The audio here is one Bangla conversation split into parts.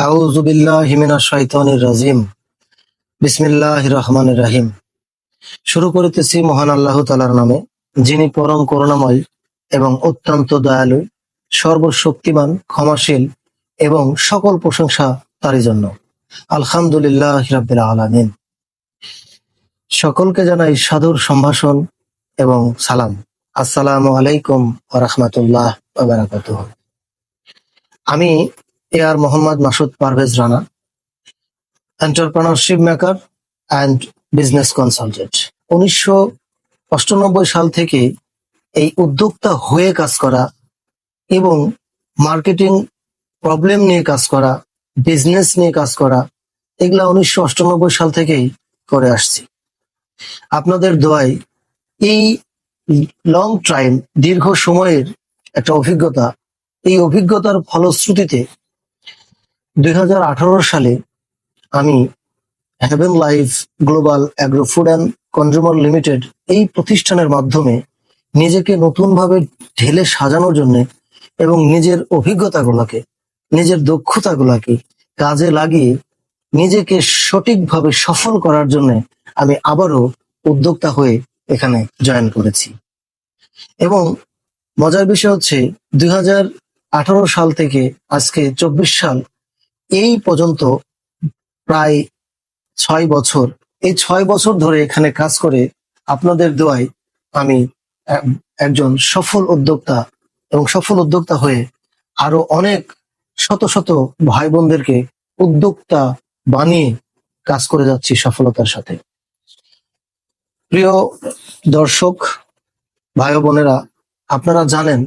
আউযু বিল্লাহি মিনাশ শাইতানির রাজিম। বিসমিল্লাহির রহমানির রহিম। শুরু করিতেছি মহান আল্লাহ তাআলার নামে, যিনি পরম করুণাময় এবং অত্যন্ত দয়ালু, সর্বশক্তিমান, ক্ষমাশীল এবং সকল প্রশংসা তারই জন্য। আলহামদুলিল্লাহি রাব্বিল আলামিন। সকলকে জানাই সাদর সম্ভাষণ এবং সালাম। আসসালামু আলাইকুম ওয়া রাহমাতুল্লাহ ওয়া বারাকাতুহু। আমি AR Mohammad Masud Parvez Rana, entrepreneurship maker and business consultant. 1998 সাল থেকে এই উদ্যোক্তা হয়ে কাজ করা এবং মার্কেটিং প্রবলেম নিয়ে কাজ করা, বিজনেস নিয়ে কাজ করা, এগুলা 1998 সাল থেকেই করে আসছি। আপনাদের দোয়ায় এই লং টাইম, দীর্ঘ সময়ের একটা অভিজ্ঞতা, এই অভিজ্ঞতার ফলশ্রুতিতে 2018 সালে আমি heaven life global agro food and consumer limited এই প্রতিষ্ঠানের মাধ্যমে নিজেকে নতুনভাবে ঢেলে সাজানোর জন্য এবং নিজের অভিজ্ঞতাগুলোকে, নিজের দক্ষতাগুলোকে কাজে লাগিয়ে নিজেকে সঠিকভাবে সফল করার জন্য আমি আবারও উদ্যোক্তা হয়ে এখানে জয়েন করেছি। এবং মজার বিষয় হচ্ছে 2018 সাল থেকে আজকে 24 সাল, এই পর্যন্ত প্রায় 6 বছর, এই 6 বছর ধরে এখানে কাজ করে আপনাদের দোয়ায় আমি একজন সফল উদ্যোক্তা এবং সফল উদ্যোক্তা হয়ে আরো অনেক শত শত ভাই বোনদেরকে উদ্যোক্তা বানিয়ে কাজ করে যাচ্ছি সফলতার সাথে। প্রিয় দর্শক, ভাই ও বোনেরা, আপনারা জানেন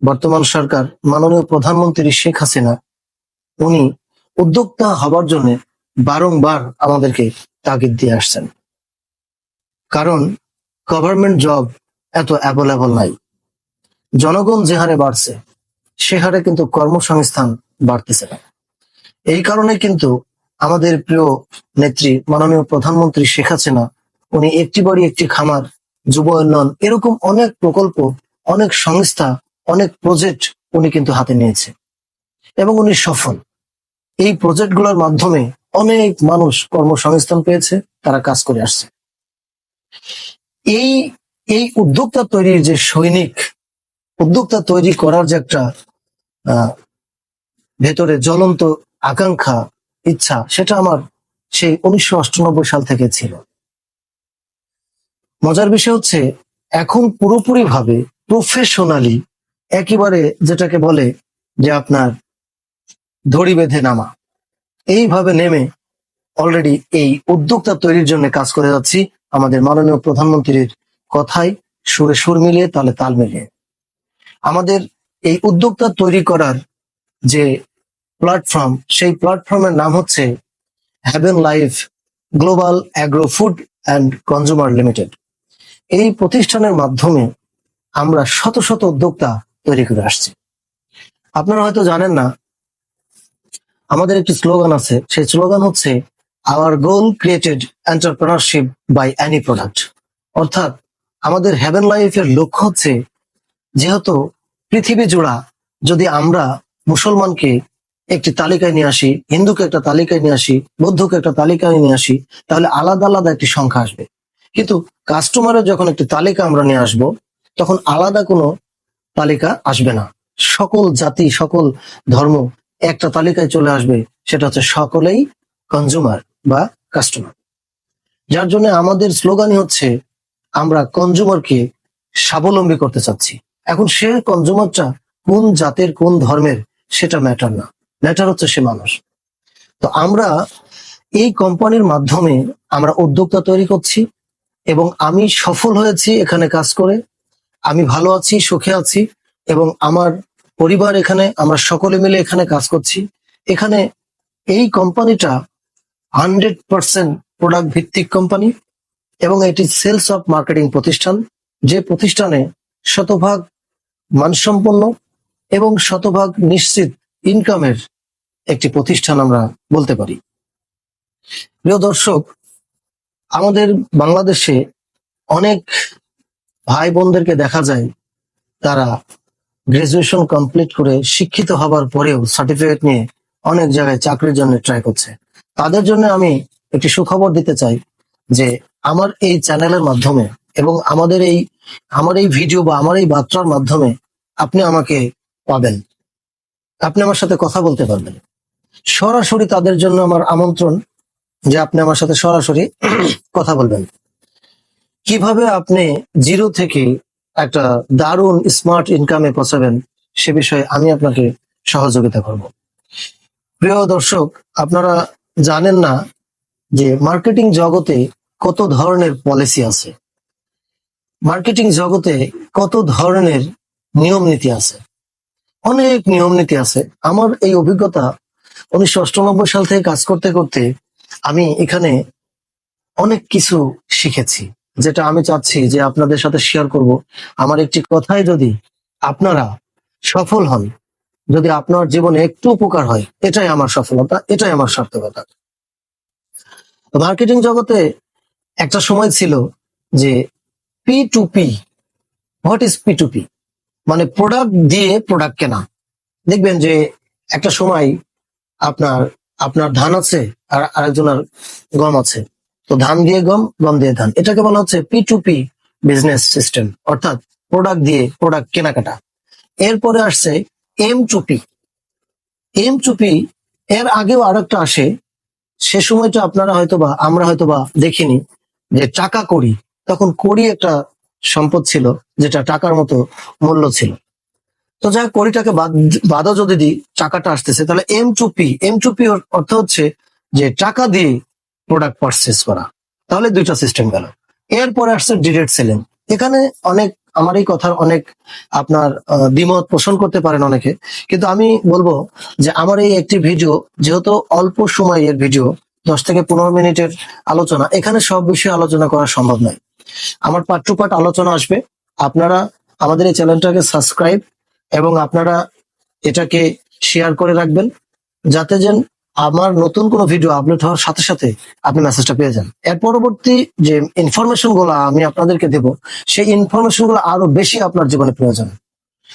বর্তমান সরকার, মাননীয় প্রধানমন্ত্রী শেখ হাসিনা, উনি উদ্যোক্তা হবার জন্য বারংবার আমাদেরকে তাগিদ দিয়ে আসছেন। কারণ গভর্নমেন্ট জব এত অ্যাভেলেবল নাই। জনগণ যে হারে বাড়ছে সে হারে কিন্তু কর্মসংস্থান বাড়তেছে না। এই কারণে কিন্তু আমাদের প্রিয় নেত্রী মাননীয় প্রধানমন্ত্রী শেখ হাসিনা, উনি একটি বাড়ি একটি খামার, যুব উন্নয়ন, এরকম অনেক প্রকল্প, অনেক সংস্থা, অনেক প্রজেক্ট উনি কিন্তু হাতে নিয়েছে এবং উনি সফল। এই প্রজেক্টগুলোর মাধ্যমে অনেক মানুষ কর্মসংস্থান পেয়েছে, তারা কাজ করে আসছে। এই এই উদ্যোক্তা তৈরির যে সৈনিক, উদ্যোক্তা তৈরি করার যে একটা ভেতরে জ্বলন্ত আকাঙ্ক্ষা, ইচ্ছা, সেটা আমার সেই 1998 সাল থেকে ছিল। মজার বিষয় হচ্ছে এখন পুরোপুরি ভাবে প্রফেশনালি, একেবারে যেটাকে বলে যে আপনার দড়ি বেঁধে নামা, এইভাবে নেমে অলরেডি এই উদ্যোক্তা তৈরির জন্য কাজ করে যাচ্ছি আমাদের মাননীয় প্রধানমন্ত্রীর কথায় সুরে সুর মিলিয়ে, তালে তাল মিলিয়ে। আমাদের এই উদ্যোক্তা তৈরি করার যে প্ল্যাটফর্ম, সেই প্ল্যাটফর্মের নাম হচ্ছে heaven life global agro food and consumer limited. এই প্রতিষ্ঠানের মাধ্যমে আমরা শত শত উদ্যোক্তা তৈরি করে আসছি। আপনারা হয়তো জানেন না, আমাদের একটি স্লোগান আছে, সেই স্লোগান হচ্ছে our goal created entrepreneurship by any product. অর্থাৎ আমাদের হেভেন লাইফের লক্ষ্য হচ্ছে, যেহেতু পৃথিবী জোড়া যদি আমরা মুসলমানকে একটি তালিকায় নিয়ে আসি, হিন্দুকে একটা তালিকায় নিয়ে আসি, বৌদ্ধকে একটা তালিকায় নিয়ে আসি, তাহলে আলাদা আলাদা একটি সংখ্যা আসবে। কিন্তু কাস্টমারের যখন একটি তালিকা আমরা নিয়ে আসব, তখন আলাদা কোনো তালিকা আসবে না। সকল জাতি, সকল ধর্ম একটা তালিকায় চলে আসবে, সেটা হচ্ছে সকলেই কনজিউমার বা কাস্টমার। যার জন্য আমাদের স্লোগানই হচ্ছে আমরা কনজিউমারকে স্বাবলম্বী করতে চাচ্ছি। এখন সে কনজিউমারটা কোন জাতের, কোন ধর্মের, সেটা ম্যাটার না, ম্যাটার হচ্ছে সে মানুষ। তো আমরা এই কোম্পানির মাধ্যমে আমরা উদ্যোক্তা তৈরি করছি এবং আমি সফল হয়েছি এখানে কাজ করে। আমি ভালো আছি, সুখে আছি এবং আমার পরিবার এখানে, আমরা সকলে মিলে এখানে কাজ করছি। এখানে এই কোম্পানিটা 100% প্রোডাক্ট ভিত্তিক কোম্পানি এবং এটি সেলস অফ মার্কেটিং প্রতিষ্ঠান, যে প্রতিষ্ঠানে শতভাগ মানসম্পন্ন এবং শতভাগ নিশ্চিত ইনকামের একটি প্রতিষ্ঠান আমরা বলতে পারি। প্রিয় দর্শক, আমাদের বাংলাদেশে অনেক ভাই বোনদেরকে দেখা যায়, তারা গ্রাজুয়েশন কমপ্লিট করে শিক্ষিত হবার পরেও সার্টিফিকেট নিয়ে অনেক জায়গায় চাকরির জন্য ট্রাই করছে, তাদের জন্য আমি একটি সুখবর দিতে চাই যে আমার এই চ্যানেলের মাধ্যমে এবং আমার এই ভিডিও বা আমার এই বার্তার মাধ্যমে আপনি আমাকে পাবেন, আপনি আমার সাথে কথা বলতে পারবেন সরাসরি। তাদের জন্য আমার আমন্ত্রণ যে আপনি আমার সাথে সরাসরি কথা বলবেন। কিভাবে আপনি জিরো থেকে একটা দারুণ স্মার্ট ইনকামে পৌঁছাবেন সে বিষয়ে আমি আপনাকে সহযোগিতা করব। প্রিয় দর্শক, আপনারা জানেন না যে মার্কেটিং জগতে কত ধরনের পলিসি আছে, মার্কেটিং জগতে কত ধরনের নিয়ম নীতি আছে, অনেক নিয়ম নীতি আছে। আমার এই অভিজ্ঞতা 1998 সাল থেকে কাজ করতে করতে আমি এখানে অনেক কিছু শিখেছি, যেটা আমি চাচ্ছি যে আপনাদের সাথে শেয়ার করব। আমার একটি কথায় যদি আপনারা সফল হন, যদি আপনার জীবনে একটু উপকার হয়, এটাই আমার সফলতা, এটাই আমার সার্থকতা। মার্কেটিং জগতে একটা সময় ছিল যে P to P. What is P to P? মানে প্রোডাক্ট দিয়ে প্রোডাক্ট কেনা। দেখবেন যে একটা সময় আপনার আপনার ধান আছে আর আরেকজনের গম আছে, তো ধান দিয়ে গম, গম দিয়ে ধান, এটাকে বলা হচ্ছে P to P business system, অর্থাৎ প্রোডাক্ট দিয়ে প্রোডাক্ট কেনাকাটা। এরপরে আসছে M to P. M to P এর আগেও আরেকটা আসে, সে সময়টা আমরা হয়তোবা দেখিনি, যে টাকা কড়ি। তখন কড়ি একটা সম্পদ ছিল যেটা টাকার মতো মূল্য ছিল। তো যাই হোক, কড়িটাকে বাদও যদি দিই, টাকাটা আসতেছে, তাহলে M to P. M to P অর্থ হচ্ছে যে টাকা দিয়ে প্রোডাক্ট পারচেস করা। তাহলে দুইটা সিস্টেম গেল। এরপরে আসছে ডিরেক্ট সেলিং। এখানে অনেক, আমার এই কথার অনেক আপনার দ্বিমত পোষণ করতে পারেন অনেকে, কিন্তু আমি বলবো যে আমার এই একটি ভিডিও, যেহেতু অল্প সময়ের ভিডিও, 10 থেকে 15 মিনিটের আলোচনা, এখানে সব বিষয়ে আলোচনা করা সম্ভব নয়। আমার পার্ট টু পার্ট আলোচনা আসবে। আপনারা আমাদের এই চ্যানেলটাকে সাবস্ক্রাইব এবং আপনারা এটাকে শেয়ার করে রাখবেন, যাতে যেন আমার নতুন কোনো ভিডিও আপলোড হওয়ার সাথে সাথে আপনি মেসেজটা পেয়ে যান। এর পরবর্তী যে ইনফরমেশন গুলো আমি আপনাদেরকে দেব, সেই ইনফরমেশন গুলো আরো বেশি আপনার জীবনে প্রয়োজন।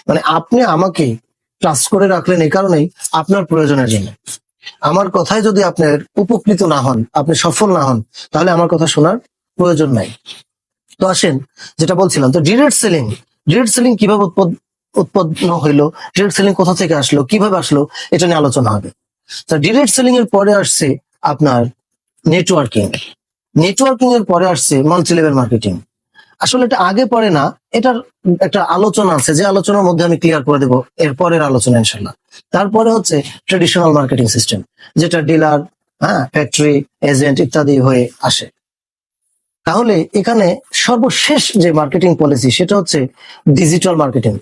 মানে আপনি আমাকে ট্রাস্ট করে রাখলেন এই কারণেই, আপনার প্রয়োজনের জন্য। আমার কথায় যদি আপনার উপকৃত না হন, আপনি সফল না হন, তাহলে আমার কথা শোনার প্রয়োজন নাই। তো আসেন, যেটা বলছিলাম, তো ডিরেক্ট সেলিং। ডিরেক্ট সেলিং কিভাবে উৎপন্ন হইলো, ডিরেক্ট সেলিং কোথা থেকে আসলো, কিভাবে আসলো, এটা নিয়ে আলোচনা হবে। তো ডিরেক্ট সেলিং এর পরে আসছে আপনার নেটওয়ার্কিং। নেটওয়ার্কিং এর পরে আসছে মাল্টি লেভেল মার্কেটিং। আসলে এটা আগে পরে না, এটার একটা আলোচনা আছে, যে আলোচনার মধ্যে আমি ক্লিয়ার করে দেবো এর পরের আলোচনা ইনশাল্লাহ। তারপরে হচ্ছে ট্রেডিশনাল মার্কেটিং সিস্টেম, যেটা ডিলার, ফ্যাক্টরি, এজেন্ট ইত্যাদি হয়ে আসে। তাহলে এখানে সর্বশেষ যে মার্কেটিং পলিসি, সেটা হচ্ছে ডিজিটাল মার্কেটিং,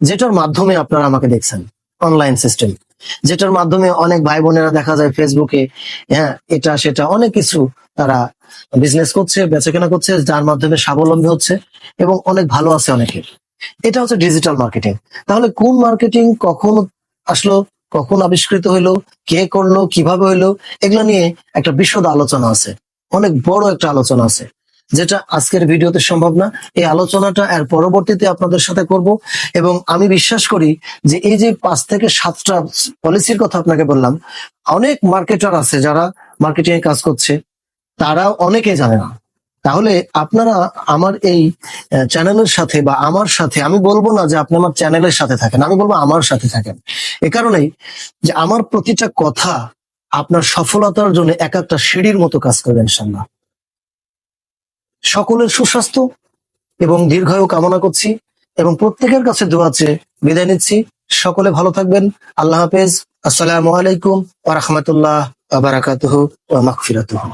যেটার মাধ্যমে আপনারা আমাকে দেখছেন, অনলাইন সিস্টেম, যেটার মাধ্যমে অনেক ভাই বোনেরা দেখা যায় ফেসবুকে এটা সেটা অনেক কিছু তারা বিজনেস করছে, বেচাকেনা করছে, যার মাধ্যমে স্বাবলম্বী হচ্ছে এবং অনেক ভালো আছে অনেকের। এটা হচ্ছে ডিজিটাল মার্কেটিং। তাহলে কোন মার্কেটিং কখন আসলো, কখন আবিষ্কৃত হইলো, কে করলো, কিভাবে হইলো, এগুলো নিয়ে একটা বিশদ আলোচনা আছে, অনেক বড় একটা আলোচনা আছে, যেটা আজকের ভিডিওতে সম্ভব না। এই আলোচনাটা এর পরবর্তীতে আপনাদের সাথে করব। এবং আমি বিশ্বাস করি যে এই যে 5 থেকে 7টা পলিসির কথা আপনাকে বললাম, অনেক মার্কেটার আছে যারা মার্কেটিং এ কাজ করছে, তারা অনেকে জানে না। তাহলে আপনারা আমার এই চ্যানেলের সাথে বা আমার সাথে, আমি বলবো না যে আপনি আমার চ্যানেলের সাথে থাকেন, আমি বলবো আমার সাথে থাকেন। এ কারণেই যে আমার প্রতিটা কথা আপনার সফলতার জন্য এক একটা সিঁড়ির মতো কাজ করবে ইনশাল্লাহ। সকলের সুস্বাস্থ্য এবং দীর্ঘায়ু কামনা করছি এবং প্রত্যেকের কাছে দোয়া চেয়ে বিদায় নিচ্ছি। সকলে ভালো থাকবেন। আল্লাহ হাফেজ। আসসালামু আলাইকুম ওয়া রাহমাতুল্লাহ ওয়া বারাকাতুহু ওয়া মাগফিরাতুহু।